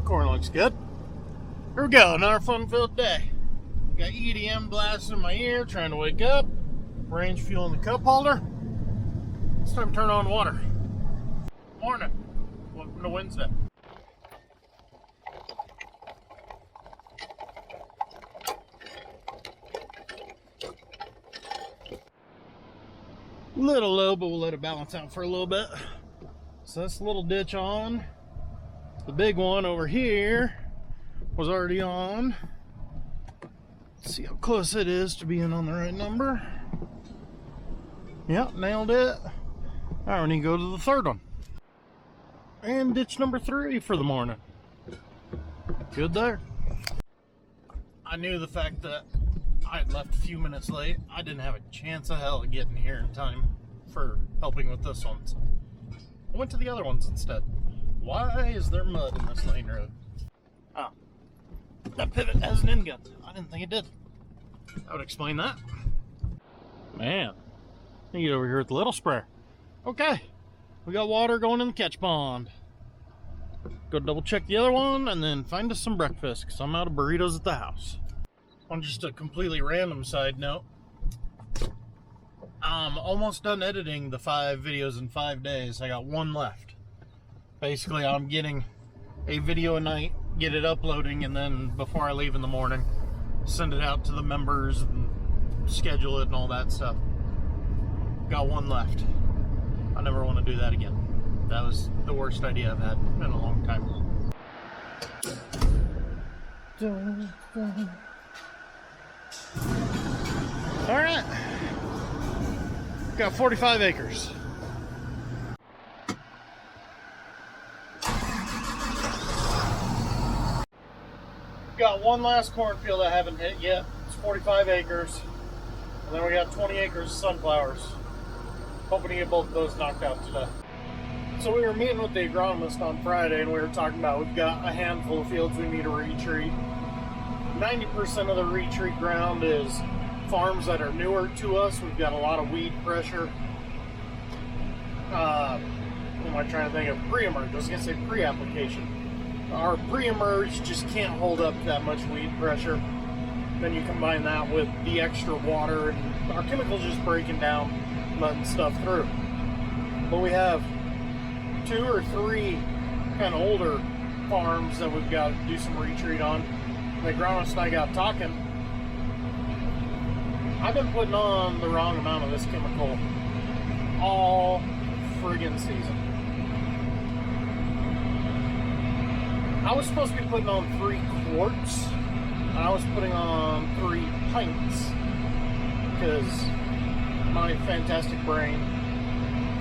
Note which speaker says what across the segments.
Speaker 1: Corn looks good. Here we go, another fun-filled day. Got EDM blasting in my ear, trying to wake up. Range fuel in the cup holder. It's time to turn on water. Morning. Welcome to Wednesday. Little low, but we'll let it balance out for a little bit. So that's the little ditch on. The big one over here was already on. Let's see how close it is to being on the right number. Yep, nailed it. Alright, we need to go to the third one. And ditch number 3 for the morning. Good there. I knew the fact that I had left a few minutes late. I didn't have a chance of hell of getting here in time for helping with this one. So I went to the other ones instead. Why is there mud in this lane road? Oh, that pivot has an end gun. I didn't think it did. That would explain that. Man, let me get over here with the little sprayer. Okay, we got water going in the catch pond. Go double check the other one and then find us some breakfast because I'm out of burritos at the house. On just a completely random side note, I'm almost done editing the 5 videos in 5 days. I got 1 left. Basically, I'm getting a video a night, get it uploading, and then before I leave in the morning, send it out to the members and schedule it and all that stuff. Got 1 left. I never want to do that again. That was the worst idea I've had in a long time. All right, got 45 acres. Got 1 last cornfield I haven't hit yet. It's 45 acres. And then we got 20 acres of sunflowers. Hoping to get both of those knocked out today. So we were meeting with the agronomist on Friday and we were talking about we've got a handful of fields we need to retreat. 90% of the retreat ground is farms that are newer to us. We've got a lot of weed pressure. What am I trying to think of? Pre-emerge. I was going to say pre-application. Our pre-emerge just can't hold up that much weed pressure. Then you combine that with the extra water and our chemicals just breaking down, letting stuff through. But we have 2 or 3 kind of older farms that we've got to do some retreat on. The agronomist and I got talking. I've been putting on the wrong amount of this chemical all friggin' season. I was supposed to be putting on 3 quarts, and I was putting on 3 pints because my fantastic brain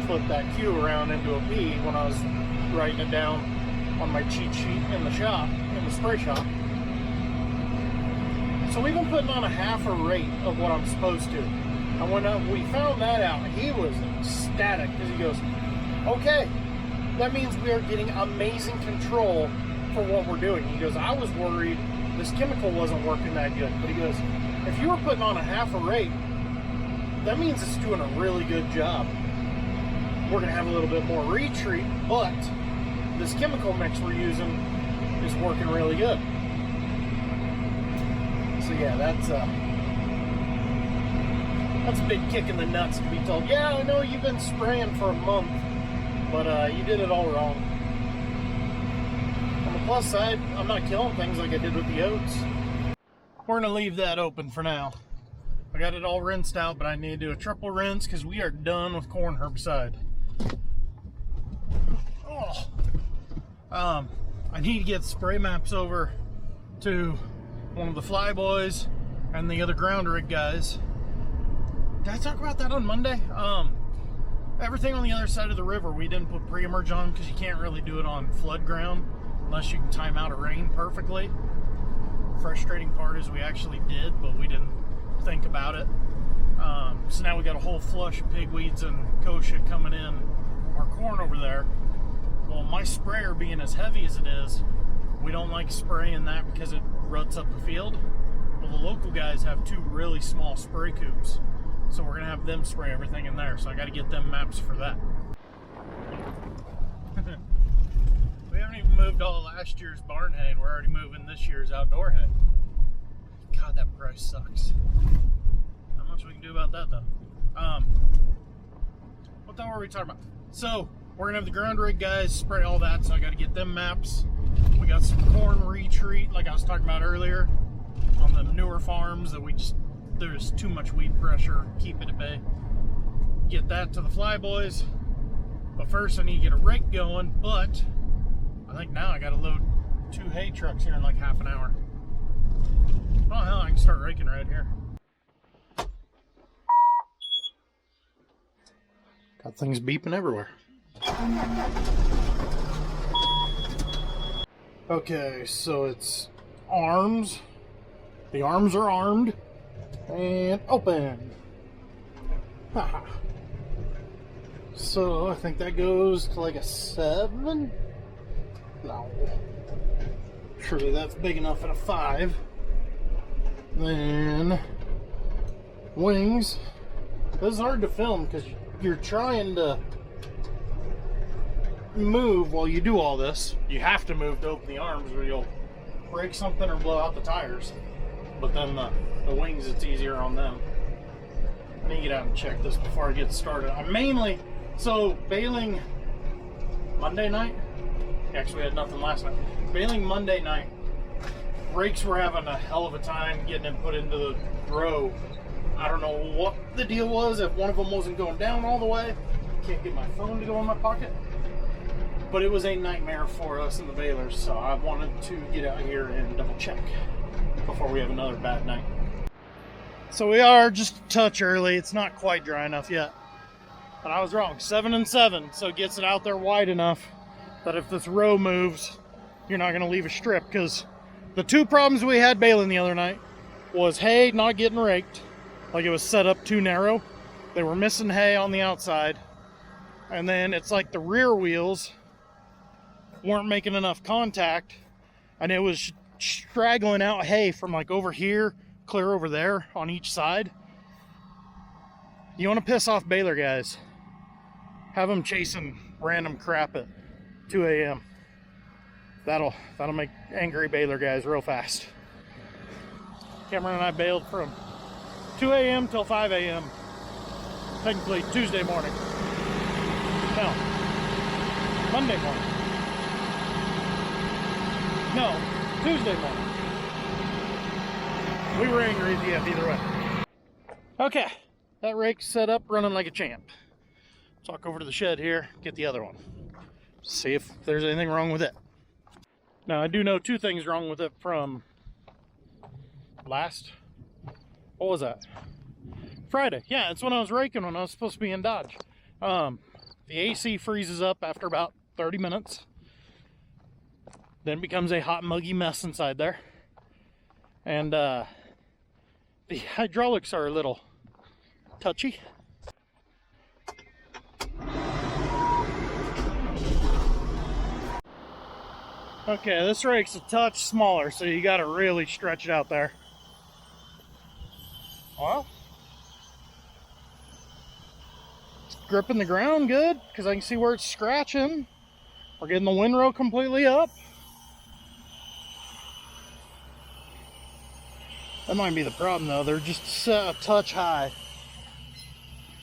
Speaker 1: flipped that Q around into a P when I was writing it down on my cheat sheet in the shop, in the spray shop. So we've been putting on a half a rate of what I'm supposed to. And when we found that out, he was ecstatic because he goes, okay, that means we are getting amazing control for what we're doing. He goes, I was worried this chemical wasn't working that good. But he goes, if you were putting on a half a rate, that means it's doing a really good job. We're going to have a little bit more retreat, but this chemical mix we're using is working really good. So yeah, that's a big kick in the nuts to be told, yeah, I know you've been spraying for a month, but you did it all wrong. On the plus side, I'm not killing things like I did with the oats. We're going to leave that open for now. I got it all rinsed out, but I need to do a triple rinse because we are done with corn herbicide. Oh. I need to get spray maps over to one of the fly boys and the other ground rig guys. Did I talk about that on Monday? Everything on the other side of the river we didn't put pre-emerge on because you can't really do it on flood ground unless you can time out a rain perfectly. Frustrating part is we actually did, but we didn't think about it. So now we got a whole flush of pigweeds and kochia coming in our corn over there. Well, my sprayer being as heavy as it is, we don't like spraying that because it ruts up the field. Well, the local guys have 2 really small spray coupes, so we're gonna have them spray everything in there. So I got to get them maps for that. We haven't even moved moved all last year's barn hay, and we're already moving this year's outdoor hay. God, that price sucks. Not much we can do about that, though. What the hell were we talking about? So, we're gonna have the ground rig guys spray all that, so I gotta get them maps. We got some corn retreat, like I was talking about earlier, on the newer farms that there's too much weed pressure, keep it at bay. Get that to the fly boys. But first I need to get a rake going, but I think now I gotta load 2 hay trucks here in like half an hour. Oh hell, I can start raking right here. Got things beeping everywhere. Okay, so it's arms. The arms are armed. And open. Haha. So I think that goes to like a 7. No. Surely that's big enough at a 5. Then wings. This is hard to film because you're trying to move while you do all this. You have to move to open the arms or you'll break something or blow out the tires. But then the wings, it's easier on them. I need to get out and check this before I get started. I'm mainly, so baling Monday night. Actually, we had nothing last night. Baling Monday night. Rakes were having a hell of a time getting them put into the row. I don't know what the deal was, if one of them wasn't going down all the way. Can't get my phone to go in my pocket. But it was a nightmare for us in the balers, so I wanted to get out here and double check before we have another bad night. So we are just a touch early. It's not quite dry enough yet. But I was wrong. 7 and 7, so it gets it out there wide enough that if this row moves, you're not going to leave a strip. Because the 2 problems we had baling the other night was hay not getting raked. Like it was set up too narrow. They were missing hay on the outside. And then it's like the rear wheels weren't making enough contact. And it was straggling out hay from like over here, clear over there on each side. You want to piss off baler guys, have them chasing random crap at 2 a.m. That'll make angry baler guys real fast. Cameron and I baled from 2 a.m. till 5 a.m. technically Tuesday morning. No, Monday morning. No, Tuesday morning. We were angry at the end either way. Okay, that rake's set up, running like a champ. Talk over to the shed here, get the other one. See if there's anything wrong with it. Now, I do know 2 things wrong with it from what was that? Friday. Yeah, it's when I was raking when I was supposed to be in Dodge. The AC freezes up after about 30 minutes. Then becomes a hot, muggy mess inside there. And the hydraulics are a little touchy. Okay, this rake's a touch smaller, so you gotta really stretch it out there. Well, it's gripping the ground good, because I can see where it's scratching. We're getting the windrow completely up. That might be the problem though, they're just a touch high.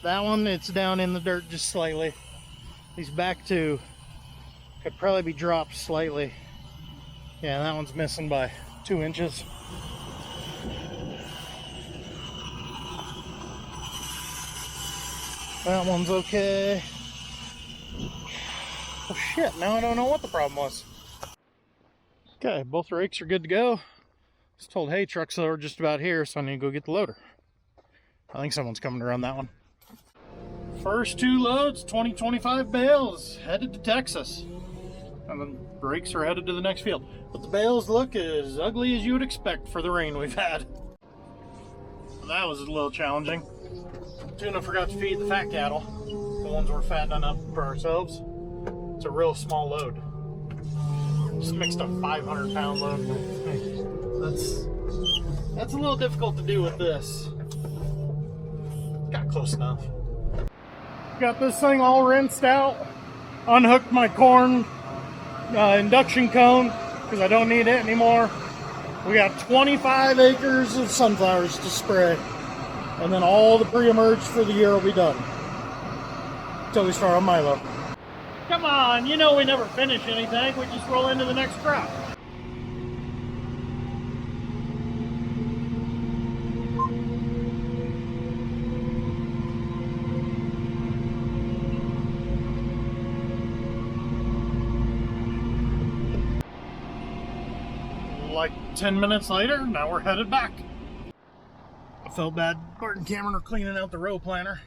Speaker 1: That one, it's down in the dirt just slightly. These back 2 could probably be dropped slightly. Yeah, that one's missing by 2 inches. That one's okay. Oh shit, now I don't know what the problem was. Okay, both rakes are good to go. I was told hay trucks are just about here, so I need to go get the loader. I think someone's coming to run that one. First 2 loads, 20-25 bales, headed to Texas. And then rakes are headed to the next field. But the bales look as ugly as you would expect for the rain we've had. That was a little challenging. Tuna forgot to feed the fat cattle. The ones we're fattening up for ourselves. It's a real small load. Just mixed a 500-pound load. That's a little difficult to do with this. Got close enough. Got this thing all rinsed out. Unhooked my corn induction cone because I don't need it anymore. We got 25 acres of sunflowers to spray. And then all the pre-emerge for the year will be done. Until we start on Milo. Come on, you know we never finish anything. We just roll into the next crop. Like 10 minutes later, now we're headed back. I felt bad. Bart and Cameron are cleaning out the row planter.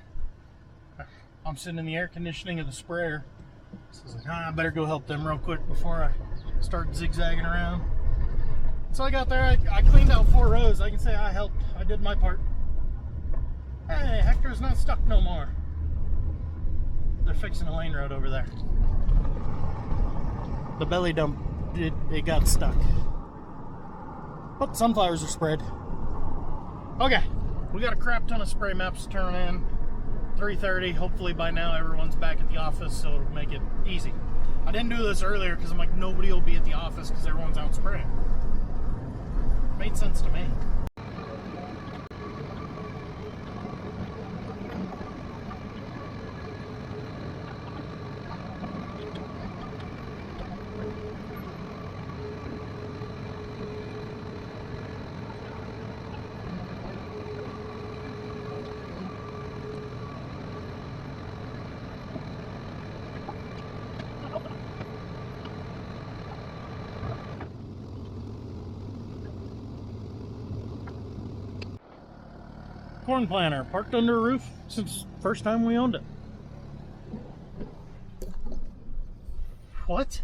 Speaker 1: I'm sitting in the air conditioning of the sprayer. So I was like, I better go help them real quick before I start zigzagging around. So I got there, I cleaned out 4 rows. I can say I helped. I did my part. Hey, Hector's not stuck no more. They're fixing a lane road over there. The belly dump, it got stuck. But the sunflowers are spread. Okay, we got a crap ton of spray maps to turn in. 3:30. Hopefully by now everyone's back at the office, so it'll make it easy. I didn't do this earlier because I'm like, nobody will be at the office because everyone's out spraying. Made sense to me. Corn planter parked under a roof since first time we owned it. What?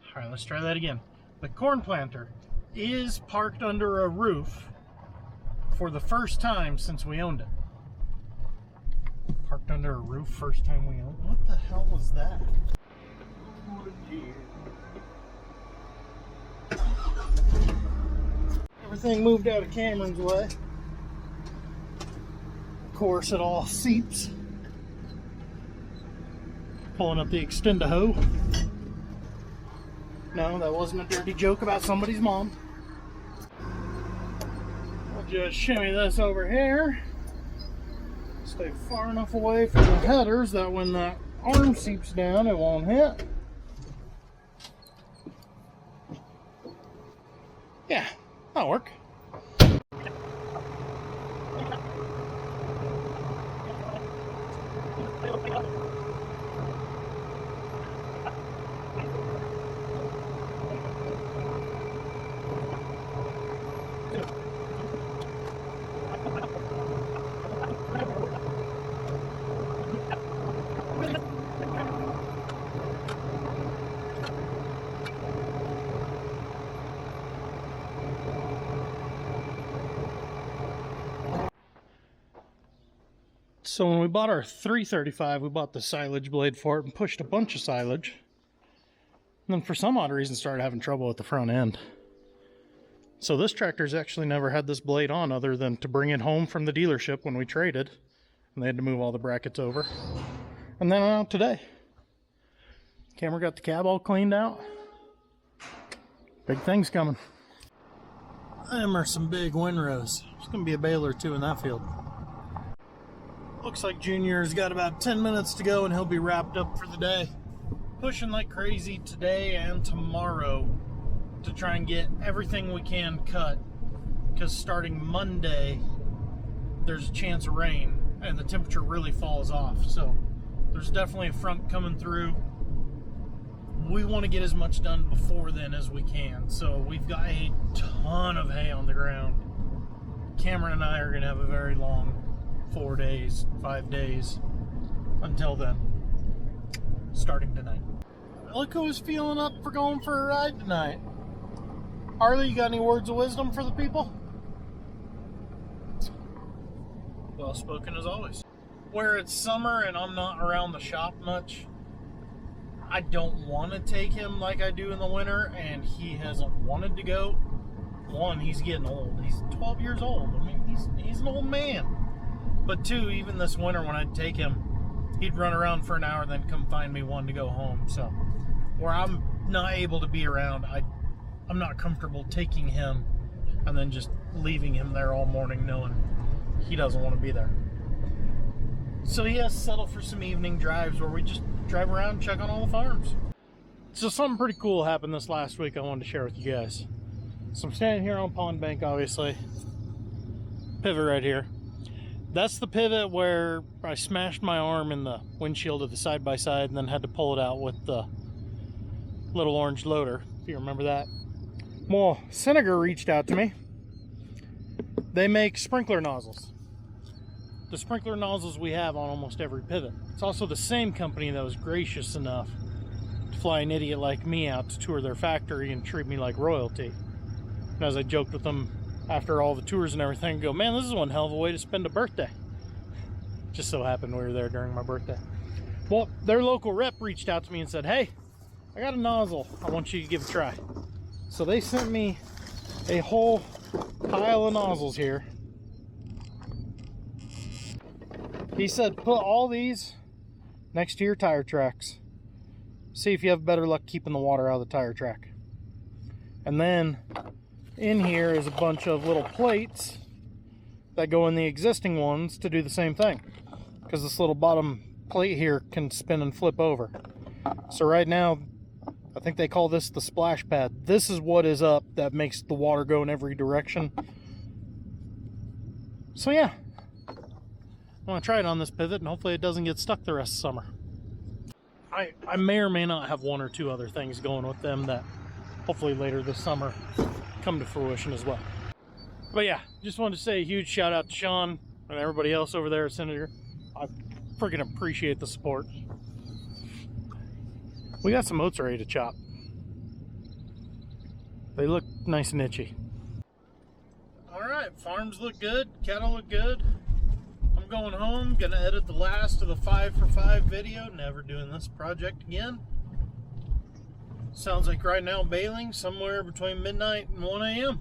Speaker 1: All right, let's try that again. The corn planter is parked under a roof for the first time since we owned it. Parked under a roof first time we owned it? What the hell was that? Everything moved out of Cameron's way. Of course, it all seeps. Pulling up the extend-a-hoe. No, that wasn't a dirty joke about somebody's mom. I'll just shimmy this over here. Stay far enough away from the headers that when that arm seeps down, it won't hit. Yeah, that'll work. So when we bought our 335, we bought the silage blade for it and pushed a bunch of silage. And then for some odd reason started having trouble with the front end. So this tractor's actually never had this blade on other than to bring it home from the dealership when we traded. And they had to move all the brackets over. And then out today. Camera got the cab all cleaned out. Big things coming. Them are some big windrows. There's going to be a bale or two in that field. Looks like Junior's got about 10 minutes to go and he'll be wrapped up for the day. Pushing like crazy today and tomorrow to try and get everything we can cut. Because starting Monday, there's a chance of rain and the temperature really falls off. So there's definitely a front coming through. We want to get as much done before then as we can. So we've got a ton of hay on the ground. Cameron and I are going to have a very long 4 days, 5 days until then, starting tonight. Look who is feeling up for going for a ride tonight. Harley, you got any words of wisdom for the people? Well spoken as always. Where it's summer and I'm not around the shop much, I don't want to take him like I do in the winter, and he hasn't wanted to go. One, he's getting old. He's 12 years old. I mean, he's an old man. But two, even this winter when I'd take him, he'd run around for an hour, then come find me one to go home. So where I'm not able to be around. I'm not comfortable taking him and then just leaving him there all morning knowing he doesn't want to be there. So he has to settle for some evening drives where we just drive around and check on all the farms. So something pretty cool happened this last week I wanted to share with you guys. So I'm standing here on Pond Bank, obviously. Pivot right here. That's the pivot where I smashed my arm in the windshield of the side-by-side and then had to pull it out with the little orange loader, if you remember that. Well, Senegar reached out to me. They make sprinkler nozzles. The sprinkler nozzles we have on almost every pivot. It's also the same company that was gracious enough to fly an idiot like me out to tour their factory and treat me like royalty. And as I joked with them after all the tours and everything, go, man, this is one hell of a way to spend a birthday. Just so happened we were there during my birthday. Well, their local rep reached out to me and said, hey, I got a nozzle I want you to give a try. So they sent me a whole pile of nozzles here. He said put all these next to your tire tracks. See if you have better luck keeping the water out of the tire track. And then in here is a bunch of little plates that go in the existing ones to do the same thing, because this little bottom plate here can spin and flip over. So right now, I think they call this the splash pad. This is what is up that makes the water go in every direction. So yeah, I want to try it on this pivot and hopefully it doesn't get stuck the rest of summer. I may or may not have one or two other things going with them that hopefully later this summer come to fruition as well. But yeah, just wanted to say a huge shout out to Sean and everybody else over there at Senator. I freaking appreciate the support. We got some oats ready to chop. They look nice and itchy. Alright, farms look good, cattle look good. I'm going home, gonna edit the last of the 5 for 5 video, never doing this project again. Sounds like right now baling somewhere between midnight and 1 a.m.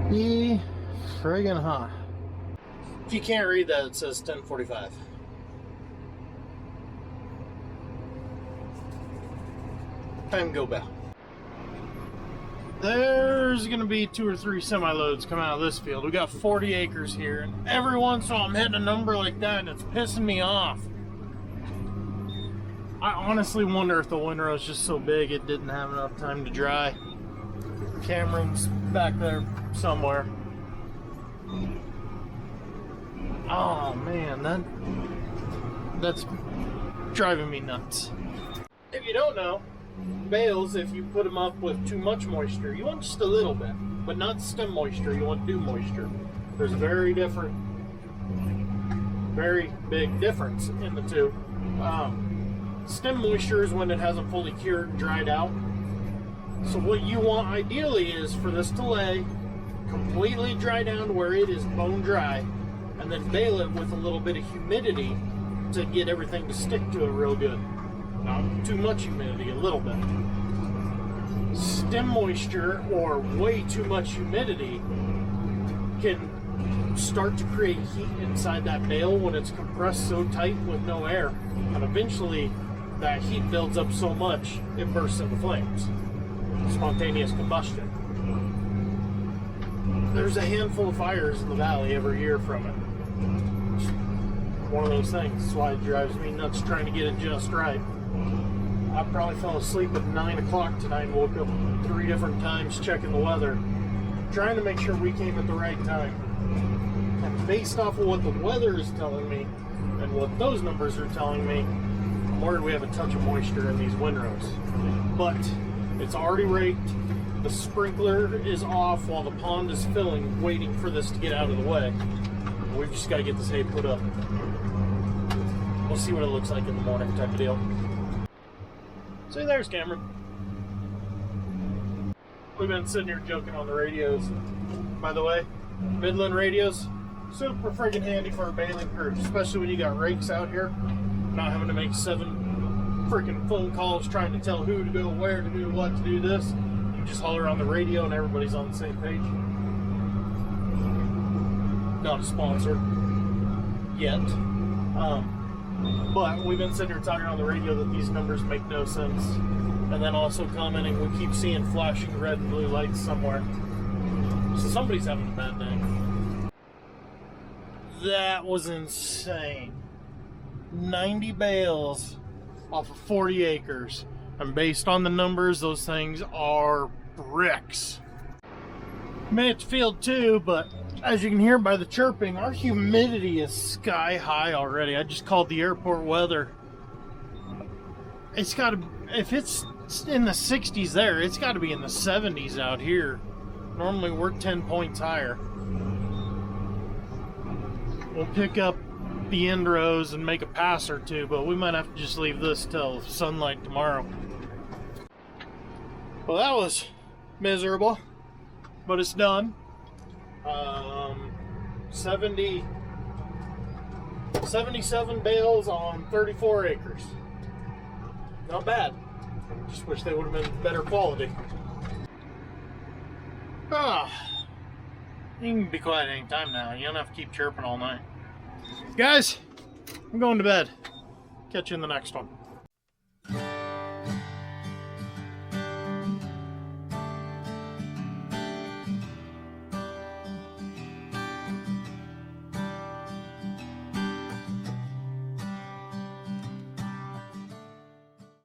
Speaker 1: Be friggin' hot. If you can't read that, it says 10:45. Time to go back. There's gonna be 2 or 3 semi-loads coming out of this field. We got 40 acres here, and every once in a while I'm hitting a number like that and it's pissing me off. I honestly wonder if the windrow's just so big it didn't have enough time to dry. Cameron's back there somewhere. Oh man, that's driving me nuts. If you don't know, bales, if you put them up with too much moisture, you want just a little bit, but not stem moisture, you want dew moisture. There's a very big difference in the two. Stem moisture is when it hasn't fully cured and dried out. So what you want ideally is for this to lay, completely dry down to where it is bone dry, and then bale it with a little bit of humidity to get everything to stick to it real good. Not too much humidity, a little bit. Stem moisture or way too much humidity can start to create heat inside that bale when it's compressed so tight with no air. And eventually that heat builds up so much it bursts into flames. Spontaneous combustion. There's a handful of fires in the valley every year from it. It's one of those things. That's why it drives me nuts trying to get it just right. I probably fell asleep at 9 o'clock tonight and woke up 3 different times checking the weather, trying to make sure we came at the right time. And based off of what the weather is telling me and what those numbers are telling me, I'm worried we have a touch of moisture in these windrows. But it's already raked, the sprinkler is off while the pond is filling, waiting for this to get out of the way. We've just got to get this hay put up. We'll see what it looks like in the morning type of deal. See, there's Cameron. We've been sitting here joking on the radios. By the way, Midland radios, super friggin' handy for a baling crew, especially when you got rakes out here, not having to make 7 freaking phone calls trying to tell who to go where to do what to do this. You just holler on the radio and everybody's on the same page. not a sponsor yet. But we've been sitting here talking on the radio that these numbers make no sense. And then also commenting, we keep seeing flashing red and blue lights somewhere. So somebody's having a bad day. That was insane. 90 bales off of 40 acres. And based on the numbers, those things are bricks. I mean, it's field 2, but as you can hear by the chirping, our humidity is sky high already. I just called the airport weather. It's got to, if it's in the 60s there, it's got to be in the 70s out here. Normally we're 10 points higher. We'll pick up the end rows and make a pass or two, but we might have to just leave this till sunlight tomorrow. Well, that was miserable, but it's done. 77 bales on 34 acres. Not bad. Just wish they would have been better quality. You can be quiet any time now. You don't have to keep chirping all night. Guys, I'm going to bed. Catch you in the next one.